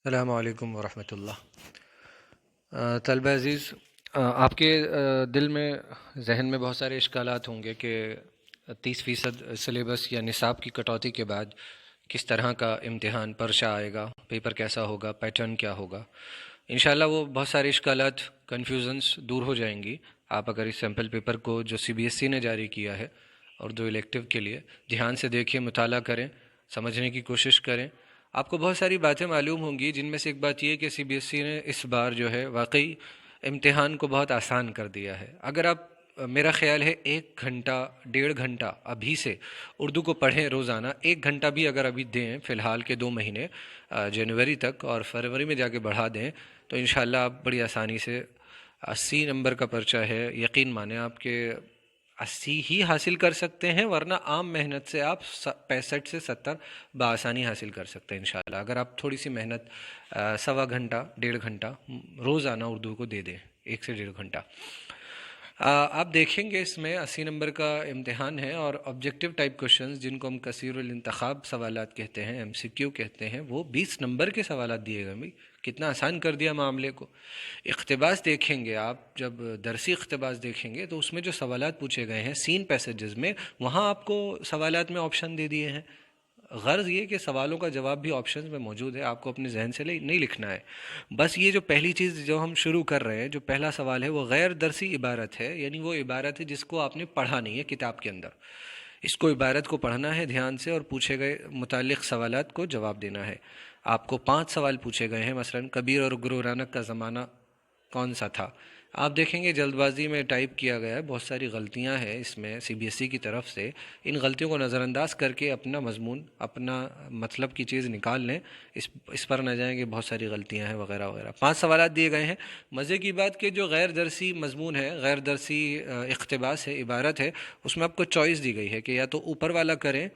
السلام علیکم ورحمۃ اللہ۔ طلبہ عزیز، آپ کے دل میں ذہن میں بہت سارے اشکالات ہوں گے کہ 30% سلیبس یا نصاب کی کٹوتی کے بعد کس طرح کا امتحان پرچہ آئے گا، پیپر کیسا ہوگا، پیٹرن کیا ہوگا۔ انشاءاللہ وہ بہت سارے اشکالات، کنفیوژنس دور ہو جائیں گی آپ اگر اس سیمپل پیپر کو جو CBSE نے جاری کیا ہے اور 2 الیکٹیو کے لیے دھیان سے دیکھیں، مطالعہ کریں، سمجھنے کی کوشش کریں۔ آپ کو بہت ساری باتیں معلوم ہوں گی، جن میں سے ایک بات یہ کہ CBSE نے اس بار جو ہے واقعی امتحان کو بہت آسان کر دیا ہے۔ اگر آپ میرا خیال ہے 1 گھنٹہ 1.5 گھنٹہ ابھی سے اردو کو پڑھیں روزانہ، 1 گھنٹہ بھی اگر ابھی دیں فی الحال کے 2 مہینے جنوری تک، اور فروری میں جا کے بڑھا دیں تو انشاءاللہ آپ بڑی آسانی سے 80 نمبر کا پرچہ ہے، یقین مانیں آپ کے 80 ہی حاصل کر سکتے ہیں، ورنہ عام محنت سے آپ 65 سے 70 بآسانی حاصل کر سکتے ہیں انشاءاللہ، اگر آپ تھوڑی سی محنت 1.25 گھنٹہ 1.5 گھنٹہ روزانہ اردو کو دے دیں، 1 سے 1.5 گھنٹہ۔ آپ دیکھیں گے اس میں 80 نمبر کا امتحان ہے، اور آبجیکٹیو ٹائپ کوشچنز جن کو ہم کثیر الانتخاب سوالات کہتے ہیں، MCQ کہتے ہیں، وہ 20 نمبر کے سوالات دیے گئے۔ بھائی کتنا آسان کر دیا معاملے کو۔ اقتباس دیکھیں گے آپ، جب درسی اقتباس دیکھیں گے تو اس میں جو سوالات پوچھے گئے ہیں سین پیسیجز میں، وہاں آپ کو سوالات میں آپشن دے دیے ہیں۔ غرض یہ کہ سوالوں کا جواب بھی آپشنز میں موجود ہے، آپ کو اپنے ذہن سے نہیں لکھنا ہے۔ بس یہ جو پہلی چیز جو ہم شروع کر رہے ہیں، جو پہلا سوال ہے، وہ غیر درسی عبارت ہے، یعنی وہ عبارت ہے جس کو آپ نے پڑھا نہیں ہے کتاب کے اندر۔ اس کو عبارت کو پڑھنا ہے دھیان سے، اور پوچھے گئے متعلق سوالات کو جواب دینا ہے۔ آپ کو 5 سوال پوچھے گئے ہیں، مثلا کبیر اور گرو نانک کا زمانہ کون سا تھا۔ آپ دیکھیں گے جلد بازی میں ٹائپ کیا گیا ہے، بہت ساری غلطیاں ہیں اس میں CBSE کی طرف سے۔ ان غلطیوں کو نظر انداز کر کے اپنا مضمون، اپنا مطلب کی چیز نکال لیں، اس پر نہ جائیں کہ بہت ساری غلطیاں ہیں وغیرہ وغیرہ۔ 5 سوالات دیے گئے ہیں۔ مزے کی بات کہ جو غیر درسی مضمون ہے، غیر درسی اقتباس ہے، عبارت ہے، اس میں آپ کو چوائس دی گئی ہے کہ یا تو اوپر والا کریں،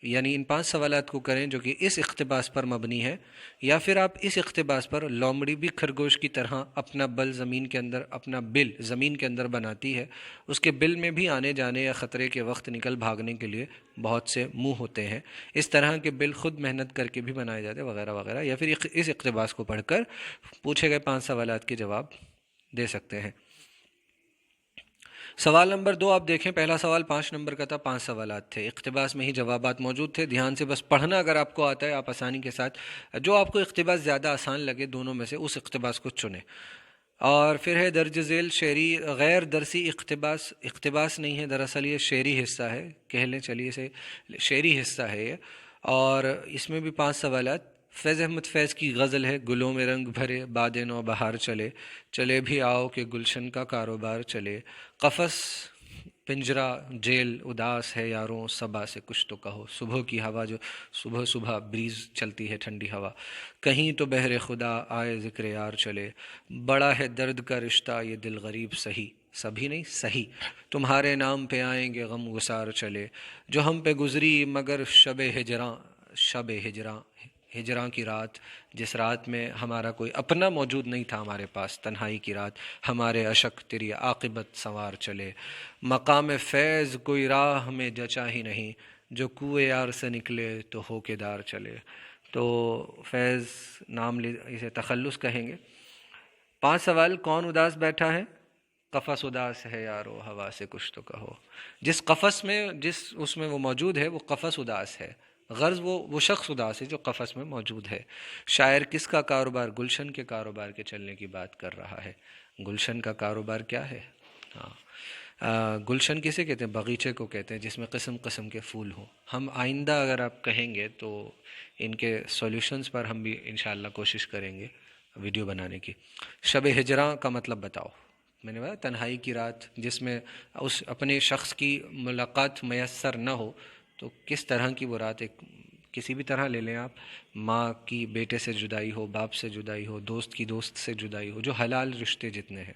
یعنی ان 5 سوالات کو کریں جو کہ اس اقتباس پر مبنی ہے، یا پھر آپ اس اقتباس پر لومڑی بھی خرگوش کی طرح اپنا بل زمین کے اندر، اپنا بل زمین کے اندر بناتی ہے، اس کے بل میں بھی آنے جانے یا خطرے کے وقت نکل بھاگنے کے لیے بہت سے منہ ہوتے ہیں، اس طرح کے بل خود محنت کر کے بھی بنائے جاتے ہیں وغیرہ وغیرہ، یا پھر اس اقتباس کو پڑھ کر پوچھے گئے 5 سوالات کے جواب دے سکتے ہیں۔ سوال نمبر 2 آپ دیکھیں، پہلا سوال 5 نمبر کا تھا، 5 سوالات تھے، اقتباس میں ہی جوابات موجود تھے۔ دھیان سے بس پڑھنا اگر آپ کو آتا ہے، آپ آسانی کے ساتھ جو آپ کو اقتباس زیادہ آسان لگے دونوں میں سے اس اقتباس کو چنیں۔ اور پھر ہے درج ذیل شعری غیر درسی اقتباس، اقتباس نہیں ہے دراصل، یہ شعری حصہ ہے، کہہ لیں چلیے اسے شعری حصہ ہے یہ، اور اس میں بھی 5 سوالات۔ فیض احمد فیض کی غزل ہے، گلوں میں رنگ بھرے باد نو بہار چلے، چلے بھی آؤ کہ گلشن کا کاروبار چلے، قفس پنجرا جیل اداس ہے یاروں، صبا سے کچھ تو کہو، صبح کی ہوا جو صبح صبح بریز چلتی ہے ٹھنڈی ہوا، کہیں تو بہر خدا آئے ذکر یار چلے، بڑا ہے درد کا رشتہ یہ دل غریب سہی، سبھی نہیں صحیح، تمہارے نام پہ آئیں گے غم گسار چلے، جو ہم پہ گزری مگر شب ہجراں ہجراں کی رات، جس رات میں ہمارا کوئی اپنا موجود نہیں تھا ہمارے پاس، تنہائی کی رات، ہمارے اشک تیری عاقبت سنوار چلے، مقام فیض کوئی راہ میں جچا ہی نہیں، جو کوئے یار سے نکلے تو ہو کے دار چلے۔ تو فیض نام اسے تخلص کہیں گے۔ 5 سوال، کون اداس بیٹھا ہے؟ قفس اداس ہے یارو، ہوا سے کچھ تو کہو۔ جس قفس میں، جس اس میں وہ موجود ہے، وہ قفس اداس ہے، غرض وہ شخص اداس ہے جو قفس میں موجود ہے۔ شاعر کس کا کاروبار؟ گلشن کے کاروبار کے چلنے کی بات کر رہا ہے۔ گلشن کا کاروبار کیا ہے؟ گلشن کسے کہتے ہیں؟ باغیچے کو کہتے ہیں جس میں قسم قسم کے پھول ہوں۔ ہم آئندہ اگر آپ کہیں گے تو ان کے سولوشنز پر ہم بھی انشاءاللہ کوشش کریں گے ویڈیو بنانے کی۔ شب ہجراں کا مطلب بتاؤ۔ میں نے بتایا تنہائی کی رات، جس میں اس اپنے شخص کی ملاقات میسر نہ ہو، تو کس طرح کی وہ رات، ایک کسی بھی طرح لے لیں آپ، ماں کی بیٹے سے جدائی ہو، باپ سے جدائی ہو، دوست کی دوست سے جدائی ہو، جو حلال رشتے جتنے ہیں،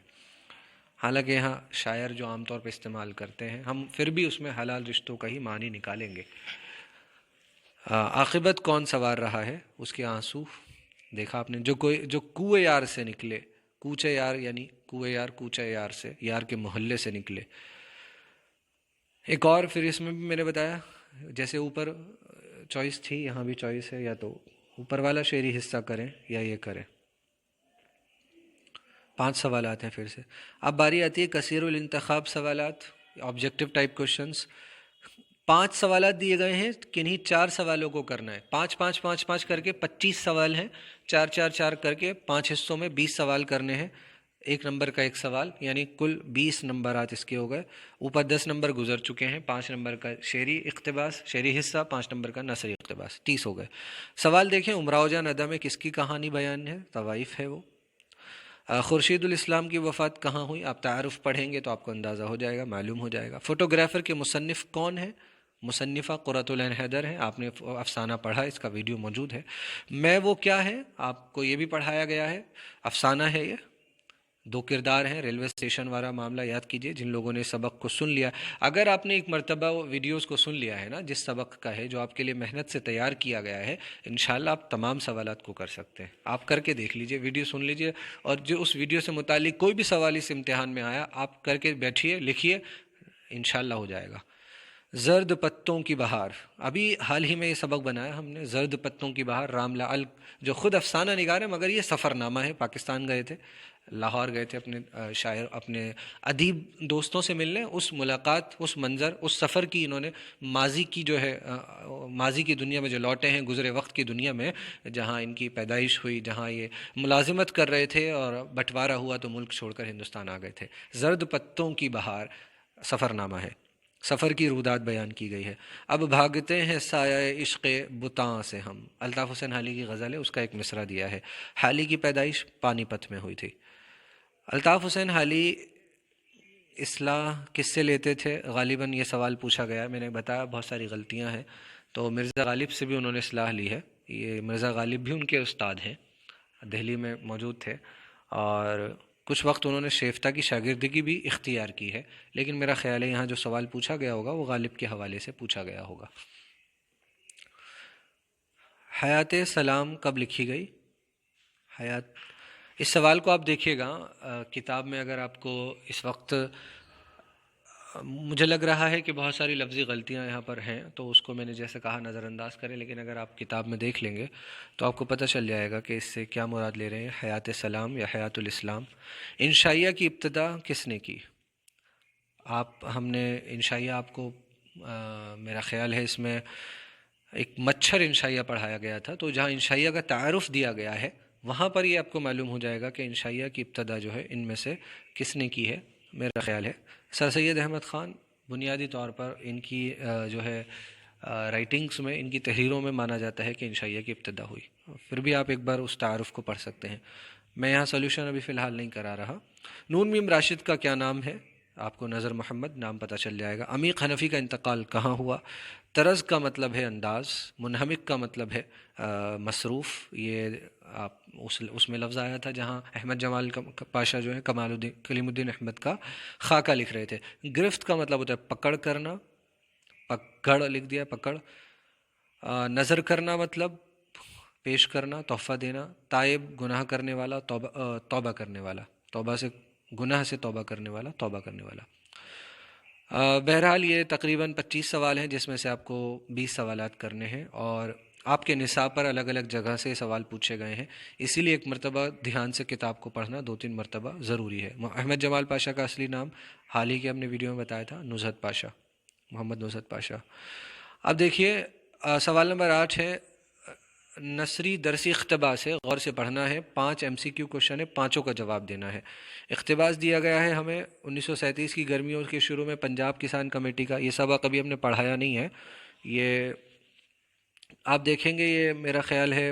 حالانکہ یہاں شاعر جو عام طور پہ استعمال کرتے ہیں، ہم پھر بھی اس میں حلال رشتوں کا ہی معنی نکالیں گے۔ عاقبت کون سنوار رہا ہے؟ اس کے آنسو دیکھا آپ نے، جو کوئے یار سے نکلے، کوچے یار یعنی کوئے یار، کوچے یار سے، یار کے محلے سے نکلے۔ ایک اور پھر اس میں بھی میں نے بتایا، جیسے اوپر چوائس تھی یہاں بھی چوائس ہے، یا تو اوپر والا شعری حصہ کریں یا یہ کریں؟ 5 سوالات ہیں پھر سے. اب باری آتی ہے کثیر الانتخاب سوالات، آبجیکٹو ٹائپ کوشچنس. 5 سوالات دیے گئے ہیں، کنہیں 4 سوالوں کو کرنا ہے. 5 5 5 5 کر کے 25 سوال ہیں. 4 4 4 کر کے 5 حصوں میں 20 سوال کرنے ہیں. 1 نمبر کا 1 سوال، یعنی کل 20 نمبرات اس کے ہو گئے. اوپر 10 نمبر گزر چکے ہیں. 5 نمبر کا شعری اقتباس، شعری حصہ، 5 نمبر کا نثری اقتباس، 30 ہو گئے. سوال دیکھیں، امراؤ جان ادا میں کس کی کہانی بیان ہے؟ طوائف ہے وہ. خورشید الاسلام کی وفات کہاں ہوئی؟ آپ تعارف پڑھیں گے تو آپ کو اندازہ ہو جائے گا، معلوم ہو جائے گا. فوٹوگرافر کے مصنف کون ہے؟ مصنفہ قرۃ العین حیدر ہے. آپ نے افسانہ پڑھا، اس کا ویڈیو موجود ہے. میں وہ کیا ہے، آپ کو یہ بھی پڑھایا گیا ہے. افسانہ ہے یہ، 2 کردار ہیں. ریلوے اسٹیشن والا معاملہ یاد کیجئے جن لوگوں نے سبق کو سن لیا. اگر آپ نے ایک مرتبہ ویڈیوز کو سن لیا ہے نا، جس سبق کا ہے جو آپ کے لیے محنت سے تیار کیا گیا ہے، انشاءاللہ آپ تمام سوالات کو کر سکتے ہیں. آپ کر کے دیکھ لیجئے، ویڈیو سن لیجئے، اور جو اس ویڈیو سے متعلق کوئی بھی سوال اس امتحان میں آیا، آپ کر کے بیٹھیے، لکھیے، انشاءاللہ ہو جائے گا. زرد پتوں کی بہار، ابھی حال ہی میں یہ سبق بنایا ہم نے. زرد پتوں کی بہار، رام لعل جو خود افسانہ نگار ہے مگر یہ سفر نامہ ہے. پاکستان گئے تھے، لاہور گئے تھے اپنے شاعر، اپنے ادیب دوستوں سے ملنے. اس ملاقات، اس منظر، اس سفر کی انہوں نے ماضی کی جو ہے، ماضی کی دنیا میں جو لوٹے ہیں، گزرے وقت کی دنیا میں جہاں ان کی پیدائش ہوئی، جہاں یہ ملازمت کر رہے تھے اور بٹوارہ ہوا تو ملک چھوڑ کر ہندوستان آ گئے تھے. زرد پتوں کی بہار سفر نامہ ہے، سفر کی رودات بیان کی گئی ہے. اب بھاگتے ہیں سایہ عشق بتاں سے ہم، الطاف حسین حالی کی غزل ہے، اس کا ایک مصرع دیا ہے. حالی کی پیدائش پانی پت میں ہوئی تھی. الطاف حسین حالی اصلاح کس سے لیتے تھے؟ غالباً یہ سوال پوچھا گیا، میں نے بتایا بہت ساری غلطیاں ہیں، تو مرزا غالب سے بھی انہوں نے اصلاح لی ہے. یہ مرزا غالب بھی ان کے استاد ہیں، دہلی میں موجود تھے، اور کچھ وقت انہوں نے شیفتہ کی شاگردگی بھی اختیار کی ہے. لیکن میرا خیال ہے یہاں جو سوال پوچھا گیا ہوگا وہ غالب کے حوالے سے پوچھا گیا ہوگا. حیات سلام کب لکھی گئی؟ حیات، اس سوال کو آپ دیکھیے گا کتاب میں. اگر آپ کو اس وقت مجھے لگ رہا ہے کہ بہت ساری لفظی غلطیاں یہاں پر ہیں، تو اس کو میں نے جیسے کہا نظر انداز کریں، لیکن اگر آپ کتاب میں دیکھ لیں گے تو آپ کو پتہ چل جائے گا کہ اس سے کیا مراد لے رہے ہیں، حیات سلام یا حیات الاسلام. انشائیہ کی ابتدا کس نے کی؟ ہم نے انشائیہ آپ کو میرا خیال ہے اس میں ایک مچھر انشائیہ پڑھایا گیا تھا، تو جہاں انشائیہ کا تعارف دیا گیا ہے وہاں پر یہ آپ کو معلوم ہو جائے گا کہ انشائیہ کی ابتدا جو ہے ان میں سے کس نے کی ہے. میرا خیال ہے سر سید احمد خان بنیادی طور پر ان کی جو ہے رائٹنگز میں، ان کی تحریروں میں مانا جاتا ہے کہ انشائیہ کی ابتدا ہوئی. پھر بھی آپ ایک بار اس تعارف کو پڑھ سکتے ہیں. میں یہاں سولوشن ابھی فی الحال نہیں کرا رہا. نون میم راشد کا کیا نام ہے؟ آپ کو نظر محمد نام پتہ چل جائے گا. عمیق حنفی کا انتقال کہاں ہوا؟ طرز کا مطلب ہے انداز، منہمک کا مطلب ہے مصروف. یہ آپ اس میں لفظ آیا تھا جہاں احمد جمال پاشا جو ہے کلیم الدین احمد کا خاکہ لکھ رہے تھے. گرفت کا مطلب ہوتا ہے پکڑ کرنا، پکڑ لکھ دیا، پکڑ. نظر کرنا مطلب پیش کرنا، تحفہ دینا. تائب گناہ کرنے والا، توبہ کرنے والا، توبہ سے، گناہ سے توبہ کرنے والا، توبہ کرنے والا. بہرحال یہ تقریباً 25 سوال ہیں جس میں سے آپ کو 20 سوالات کرنے ہیں، اور آپ کے نصاب پر الگ الگ جگہ سے سوال پوچھے گئے ہیں. اسی لیے ایک مرتبہ دھیان سے کتاب کو پڑھنا 2-3 مرتبہ ضروری ہے. احمد جمال پاشا کا اصلی نام حال ہی کے ہم نے ویڈیو میں بتایا تھا، نزہت پاشا، محمد نزہت پاشا. اب دیکھیے سوال نمبر 8 ہے نثری درسی اقتباس ہے، غور سے پڑھنا ہے. 5 MCQ کوشچن ہے، 5 کا جواب دینا ہے. اقتباس دیا گیا ہے ہمیں 1937 کی گرمیوں کے شروع میں پنجاب کسان کمیٹی کا. یہ سبق ابھی ہم نے پڑھایا نہیں ہے، یہ آپ دیکھیں گے. یہ میرا خیال ہے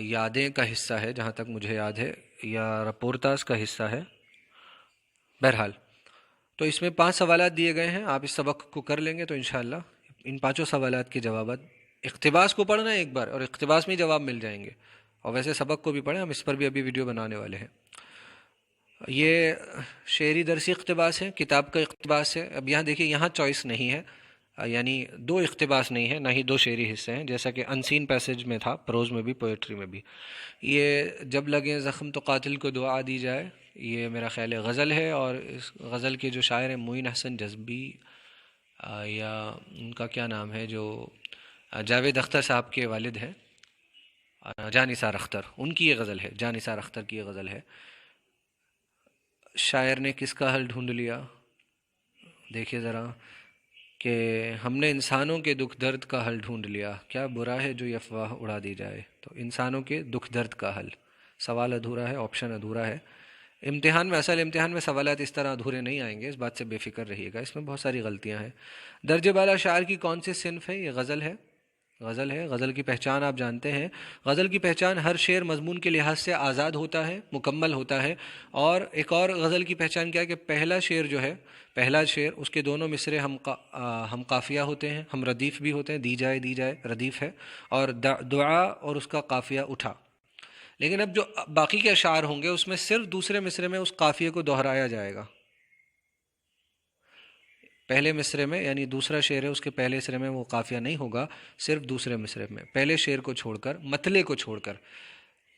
یادیں کا حصہ ہے جہاں تک مجھے یاد ہے، یا رپورتاز کا حصہ ہے. بہرحال تو اس میں 5 سوالات دیے گئے ہیں، آپ اس سبق کو کر لیں گے تو انشاءاللہ ان 5 سوالات کے جوابات. اقتباس کو پڑھنا ہے ایک بار اور اقتباس میں ہی جواب مل جائیں گے. اور ویسے سبق کو بھی پڑھیں، ہم اس پر بھی ابھی ویڈیو بنانے والے ہیں. یہ شعری درسی اقتباس ہے، کتاب کا اقتباس ہے. اب یہاں دیکھیے، یہاں چوائس نہیں ہے، یعنی 2 اقتباس نہیں ہے، نہ ہی 2 شعری حصے ہیں جیسا کہ انسین پیسج میں تھا، پروز میں بھی، پوئٹری میں بھی. یہ جب لگے زخم تو قاتل کو دعا دی جائے، یہ میرا خیال ہے غزل ہے، اور اس غزل کے جو شاعر ہیں معین احسن جذبی، یا ان کا کیا نام ہے، جو جاوید اختر صاحب کے والد ہیں، جاں نثار اختر، ان کی یہ غزل ہے، جاں نثار اختر کی یہ غزل ہے۔ شاعر نے کس کا حل ڈھونڈ لیا؟ دیکھیے ذرا کہ ہم نے انسانوں کے دکھ درد کا حل ڈھونڈ لیا، کیا برا ہے جو یہ افواہ اڑا دی جائے۔ تو انسانوں کے دکھ درد کا حل، سوال ادھورا ہے، آپشن ادھورا ہے۔ امتحان میں، اصل امتحان میں سوالات اس طرح ادھورے نہیں آئیں گے، اس بات سے بے فکر رہیے گا، اس میں بہت ساری غلطیاں ہیں۔ درجہ بالا شاعر کی کون سی صنف ہے؟ یہ غزل ہے، غزل ہے۔ غزل کی پہچان آپ جانتے ہیں، غزل کی پہچان ہر شعر مضمون کے لحاظ سے آزاد ہوتا ہے، مکمل ہوتا ہے۔ اور ایک اور غزل کی پہچان کیا ہے کہ پہلا شعر جو ہے، پہلا شعر، اس کے دونوں مصرے ہم قافیہ ہوتے ہیں، ہم ردیف بھی ہوتے ہیں، دی جائے دی جائے ردیف ہے، اور دعا اور اس کا قافیہ اٹھا۔ لیکن اب جو باقی کے اشعار ہوں گے اس میں صرف دوسرے مصرے میں اس قافیے کو دہرایا جائے گا۔ پہلے مصرے میں، یعنی دوسرا شعر ہے اس کے پہلے مصرے میں وہ قافیہ نہیں ہوگا، صرف دوسرے مصرے میں، پہلے شعر کو چھوڑ کر، مطلع کو چھوڑ کر۔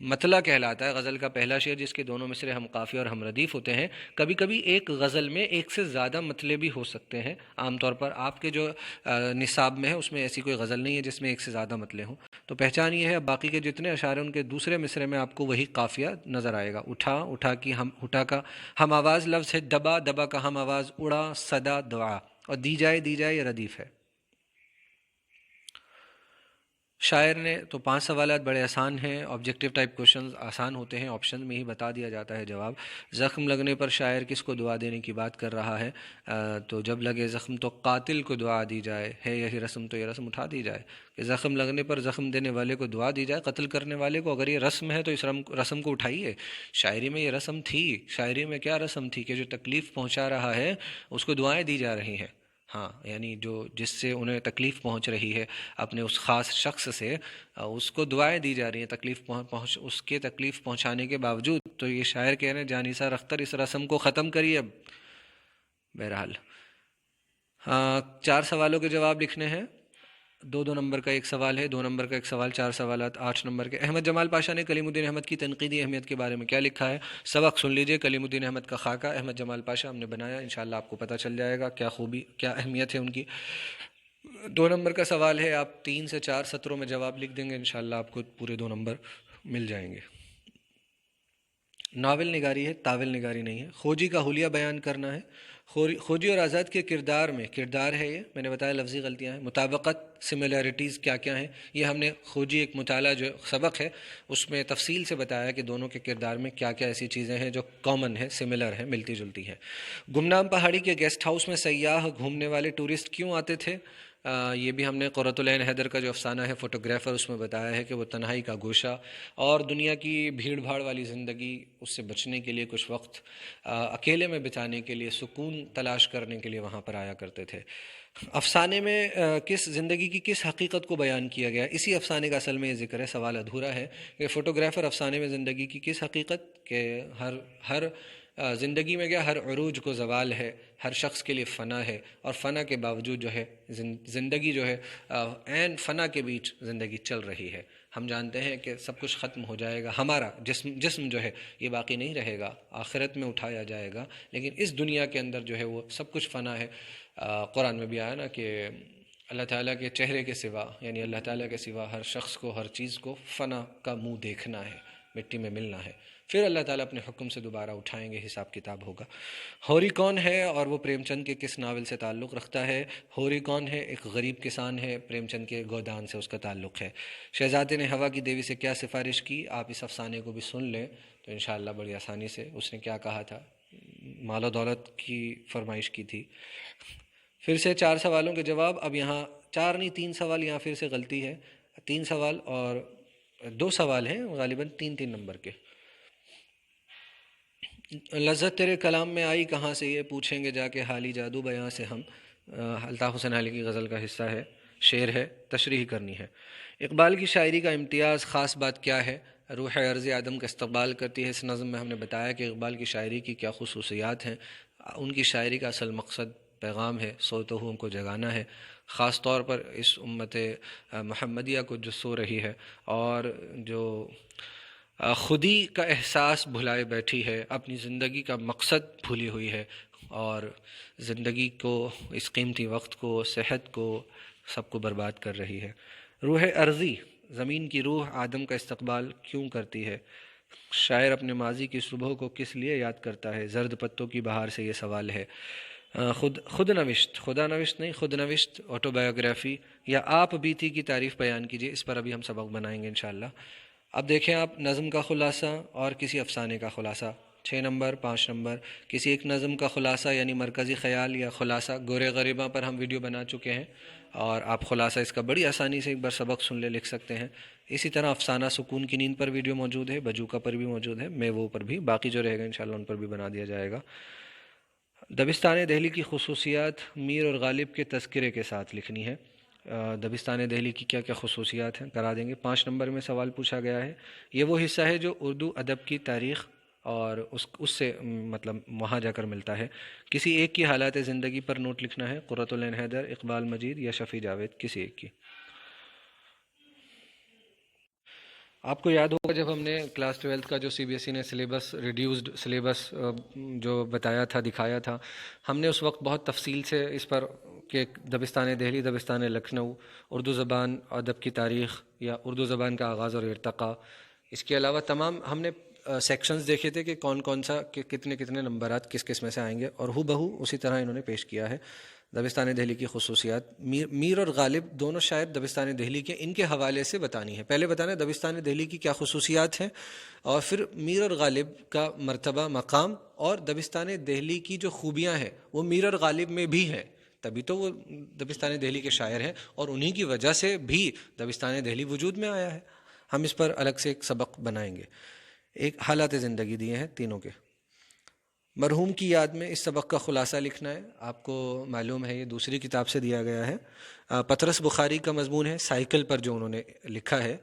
مطلع کہلاتا ہے غزل کا پہلا شعر جس کے دونوں مصرے ہم قافیہ اور ہم ردیف ہوتے ہیں۔ کبھی کبھی ایک غزل میں ایک سے زیادہ مطلع بھی ہو سکتے ہیں، عام طور پر آپ کے جو نصاب میں ہے اس میں ایسی کوئی غزل نہیں ہے جس میں ایک سے زیادہ مطلع ہوں۔ تو پہچان یہ ہے، اب باقی کے جتنے اشعار ہیں ان کے دوسرے مصرے میں آپ کو وہی قافیہ نظر آئے گا۔ اٹھا، اٹھا کی ہم، اٹھا کا ہم آواز لفظ ہے دبا، دبا کا ہم آواز اڑا، صدا دعا، اور دی جائے دی جائے یہ ردیف ہے۔ شاعر نے تو 5 سوالات بڑے آسان ہیں، آبجیکٹیو ٹائپ کوشچنز آسان ہوتے ہیں، آپشن میں ہی بتا دیا جاتا ہے جواب۔ زخم لگنے پر شاعر کس کو دعا دینے کی بات کر رہا ہے؟ تو جب لگے زخم تو قاتل کو دعا دی جائے، ہے یہی رسم تو یہ رسم اٹھا دی جائے، کہ زخم لگنے پر زخم دینے والے کو دعا دی جائے، قتل کرنے والے کو۔ اگر یہ رسم ہے تو اس رسم کو اٹھائیے۔ شاعری میں یہ رسم تھی، شاعری میں کیا رسم تھی کہ جو تکلیف پہنچا رہا ہے اس کو دعائیں دی جا رہی ہیں۔ ہاں، یعنی جو جس سے انہیں تکلیف پہنچ رہی ہے اپنے اس خاص شخص سے، اس کو دعائیں دی جا رہی ہیں تکلیف اس کے تکلیف پہنچانے کے باوجود۔ تو یہ شاعر کہہ رہے ہیں جاں نثار اختر اس رسم کو ختم کریے اب۔ بہرحال 4 سوالوں کے جواب لکھنے ہیں، 2 نمبر کا ایک سوال ہے، 2 نمبر کا ایک سوال، 4 سوالات 8 نمبر کے۔ احمد جمال پاشا نے کلیم الدین احمد کی تنقیدی اہمیت کے بارے میں کیا لکھا ہے؟ سبق سن لیجئے، کلیم الدین احمد کا خاکہ احمد جمال پاشا ہم نے بنایا، انشاءاللہ آپ کو پتہ چل جائے گا کیا خوبی، کیا اہمیت ہے ان کی۔ 2 نمبر کا سوال ہے، آپ 3 سے 4 سطروں میں جواب لکھ دیں گے، انشاءاللہ آپ کو پورے 2 نمبر مل جائیں گے۔ ناول نگاری ہے، تاول نگاری نہیں ہے۔ خوجی کا حلیہ بیان کرنا ہے۔ خوجی اور آزاد کے کردار میں، کردار ہے یہ، میں نے بتایا لفظی غلطیاں ہیں، مطابقت، سملیرٹیز کیا کیا ہیں، یہ ہم نے خوجی ایک مطالعہ جو سبق ہے اس میں تفصیل سے بتایا کہ دونوں کے کردار میں کیا کیا ایسی چیزیں ہیں جو کامن ہیں، سملر ہیں، ملتی جلتی ہیں۔ گمنام پہاڑی کے گیسٹ ہاؤس میں سیاح، گھومنے والے ٹورسٹ کیوں آتے تھے؟ یہ بھی ہم نے قرۃ العین حیدر کا جو افسانہ ہے فوٹوگرافر، اس میں بتایا ہے کہ وہ تنہائی کا گوشہ اور دنیا کی بھیڑ بھاڑ والی زندگی، اس سے بچنے کے لیے کچھ وقت اکیلے میں بتانے کے لیے، سکون تلاش کرنے کے لیے وہاں پر آیا کرتے تھے۔ افسانے میں کس زندگی کی کس حقیقت کو بیان کیا گیا؟ اسی افسانے کا اصل میں یہ ذکر ہے، سوال ادھورا ہے کہ فوٹوگرافر افسانے میں زندگی کی کس حقیقت، کہ ہر زندگی میں کیا، ہر عروج کو زوال ہے، ہر شخص کے لیے فنا ہے، اور فنا کے باوجود جو ہے زندگی جو ہے عین فنا کے بیچ زندگی چل رہی ہے۔ ہم جانتے ہیں کہ سب کچھ ختم ہو جائے گا، ہمارا جسم جو ہے یہ باقی نہیں رہے گا، آخرت میں اٹھایا جائے گا، لیکن اس دنیا کے اندر جو ہے وہ سب کچھ فنا ہے۔ قرآن میں بھی آیا نا کہ اللہ تعالیٰ کے چہرے کے سوا، یعنی اللہ تعالیٰ کے سوا ہر شخص کو، ہر چیز کو فنا کا منہ دیکھنا ہے، مٹی میں ملنا ہے، پھر اللہ تعالیٰ اپنے حکم سے دوبارہ اٹھائیں گے، حساب کتاب ہوگا۔ ہوری کون ہے اور وہ پریم چند کے کس ناول سے تعلق رکھتا ہے؟ ہوری کون ہے؟ ایک غریب کسان ہے، پریم چند کے گودان سے اس کا تعلق ہے۔ شہزادے نے ہوا کی دیوی سے کیا سفارش کی؟ آپ اس افسانے کو بھی سن لیں تو انشاءاللہ بڑی آسانی سے۔ اس نے کیا کہا تھا؟ مال و دولت کی فرمائش کی تھی۔ پھر سے 4 سوالوں کے جواب، اب یہاں 4 نہیں 3 سوال یہاں پھر سے غلطی ہے، 3 سوال اور 2 سوال ہیں غالباً 3 نمبر کے۔ لذت تیرے کلام میں آئی کہاں سے، یہ پوچھیں گے جا کے حالی جادو بیاں سے ہم۔ الطاف حسین علی کی غزل کا حصہ ہے، شعر ہے، تشریح کرنی ہے۔ اقبال کی شاعری کا امتیاز، خاص بات کیا ہے؟ روح عرض آدم کا استقبال کرتی ہے۔ اس نظم میں ہم نے بتایا کہ اقبال کی شاعری کی کیا خصوصیات ہیں۔ ان کی شاعری کا اصل مقصد پیغام ہے، سوتے ہوئوں کو جگانا ہے، خاص طور پر اس امت محمدیہ کو جو سو رہی ہے اور جو خودی کا احساس بھلائے بیٹھی ہے، اپنی زندگی کا مقصد بھولی ہوئی ہے، اور زندگی کو، اس قیمتی وقت کو، صحت کو، سب کو برباد کر رہی ہے۔ روح عرضی، زمین کی روح آدم کا استقبال کیوں کرتی ہے؟ شاعر اپنے ماضی کی صبح کو کس لیے یاد کرتا ہے؟ زرد پتوں کی بہار سے یہ سوال ہے۔ خود نوشت، خدا نوشت نہیں، خود نوشت آٹو بایوگرافی یا آپ بیتی کی تعریف بیان کیجیے، اس پر ابھی ہم سبق بنائیں گے انشاءاللہ۔ اب دیکھیں آپ، نظم کا خلاصہ اور کسی افسانے کا خلاصہ، 6 نمبر 5 نمبر، کسی ایک نظم کا خلاصہ یعنی مرکزی خیال یا خلاصہ گورے غریباں پر ہم ویڈیو بنا چکے ہیں، اور آپ خلاصہ اس کا بڑی آسانی سے ایک بار سبق سن لے، لکھ سکتے ہیں۔ اسی طرح افسانہ سکون کی نیند پر ویڈیو موجود ہے، بجوکا پر بھی موجود ہے، میووں پر بھی، باقی جو رہے گا انشاءاللہ ان پر بھی بنا دیا جائے گا۔ دبستان دہلی کی خصوصیات میر اور غالب کے تذکرے کے ساتھ لکھنی ہے۔ دبستان دہلی کی کیا کیا خصوصیات ہیں کرا دیں گے۔ 5 نمبر میں سوال پوچھا گیا ہے، یہ وہ حصہ ہے جو اردو ادب کی تاریخ اور اس سے مطلب وہاں جا کر ملتا ہے۔ کسی ایک کی حالات زندگی پر نوٹ لکھنا ہے، قرۃ العین حیدر، اقبال مجید یا شفیع جاوید، کسی ایک کی۔ آپ کو یاد ہوگا جب ہم نے کلاس 12 کا جو CBSE نے سلیبس، ریڈیوسڈ سلیبس جو بتایا تھا، دکھایا تھا، ہم نے اس وقت بہت تفصیل سے اس پر کہ دبستان دہلی، دبستان لکھنؤ، اردو زبان ادب کی تاریخ یا اردو زبان کا آغاز اور ارتقاء، اس کے علاوہ تمام ہم نے سیکشنز دیکھے تھے کہ کون کون سا کتنے کتنے نمبرات کس کس میں سے آئیں گے، اور ہو بہو اسی طرح انہوں نے پیش کیا ہے۔ دبستان دہلی کی خصوصیات، میر اور غالب دونوں شاعر دبستان دہلی کے، ان کے حوالے سے بتانی ہے۔ پہلے بتانا ہے دبستان دہلی کی کیا خصوصیات ہیں، اور پھر میر اور غالب کا مرتبہ، مقام، اور دبستان دہلی کی جو خوبیاں ہیں وہ میر اور غالب میں بھی ہیں، تبھی تو وہ دبستان دہلی کے شاعر ہیں، اور انہی کی وجہ سے بھی دبستان دہلی وجود میں آیا ہے۔ ہم اس پر الگ سے ایک سبق بنائیں گے۔ ایک حالات زندگی دیے ہیں تینوں کے۔ مرحوم کی یاد میں اس سبق کا خلاصہ لکھنا ہے، آپ کو معلوم ہے یہ دوسری کتاب سے دیا گیا ہے۔ پطرس بخاری کا مضمون ہے، سائیکل پر جو انہوں نے لکھا ہے،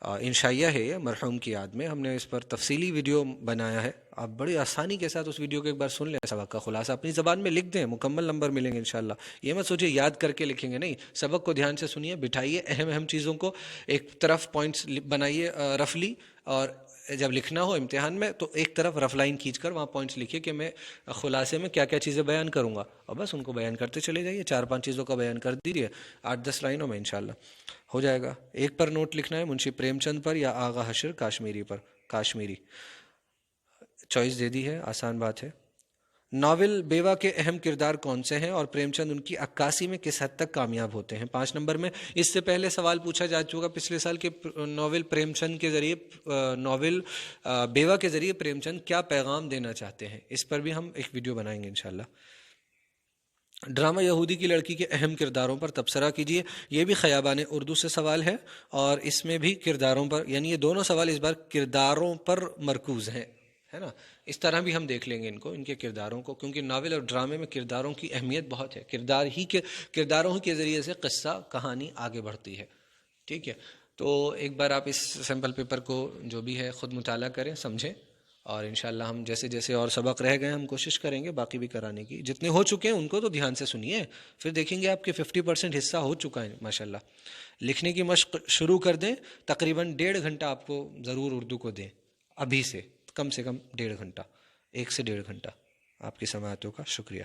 انشائیہ ہے یہ، مرحوم کی یاد میں۔ ہم نے اس پر تفصیلی ویڈیو بنایا ہے، آپ بڑی آسانی کے ساتھ اس ویڈیو کو ایک بار سن لیں، سبق کا خلاصہ اپنی زبان میں لکھ دیں، مکمل نمبر ملیں گے انشاءاللہ۔ یہ مت سوچیں یاد کر کے لکھیں گے، نہیں، سبق کو دھیان سے سنیے، بٹھائیے اہم اہم چیزوں کو ایک طرف، پوائنٹس بنائیے رفلی، اور جب لکھنا ہو امتحان میں تو ایک طرف رف لائن کھینچ کر وہاں پوائنٹس لکھیے کہ میں خلاصے میں کیا کیا چیزیں بیان کروں گا، اور بس ان کو بیان کرتے چلے جائیے، 4-5 چیزوں کا بیان کر دیجیے 8-10 لائنوں میں انشاءاللہ ہو جائے گا۔ ایک پر نوٹ لکھنا ہے، منشی پریم چند پر یا آغا حشر کاشمیری پر، کاشمیری چوائس دے دی ہے، آسان بات ہے۔ ناول بیوہ کے اہم کردار کون سے ہیں اور پریم چند ان کی عکاسی میں کس حد تک کامیاب ہوتے ہیں؟ 5 نمبر میں اس سے پہلے سوال پوچھا جا چکا پچھلے سال کے ناول پریم چند کے ذریعے، ناول بیوہ کے ذریعے پریم چند کیا پیغام دینا چاہتے ہیں، اس پر بھی ہم ایک ویڈیو بنائیں گے انشاءاللہ۔ ڈرامہ یہودی کی لڑکی کے اہم کرداروں پر تبصرہ کیجیے، یہ بھی خیابان اردو سے سوال ہے، اور اس میں بھی کرداروں پر، یعنی یہ دونوں سوال اس بار کرداروں پر مرکوز ہیں، ہے نا۔ اس طرح بھی ہم دیکھ لیں گے ان کو، ان کے کرداروں کو، کیونکہ ناول اور ڈرامے میں کرداروں کی اہمیت بہت ہے، کرداروں ہی کے ذریعے سے قصہ، کہانی آگے بڑھتی ہے، ٹھیک ہے۔ تو ایک بار آپ اس سیمپل پیپر کو جو بھی ہے خود مطالعہ کریں، سمجھیں، اور انشاءاللہ ہم جیسے جیسے اور سبق رہ گئے ہم کوشش کریں گے باقی بھی کرانے کی، جتنے ہو چکے ہیں ان کو تو دھیان سے سنیے، پھر دیکھیں گے آپ کے 50% حصہ ہو چکا ہے ماشاءاللہ۔ لکھنے کی مشق شروع کر دیں، تقریباً 1.5 گھنٹہ آپ کو ضرور اردو کو دیں، ابھی سے کم 1.5 گھنٹہ، 1 سے 1.5 گھنٹہ۔ آپ کی سماعتوں کا شکریہ۔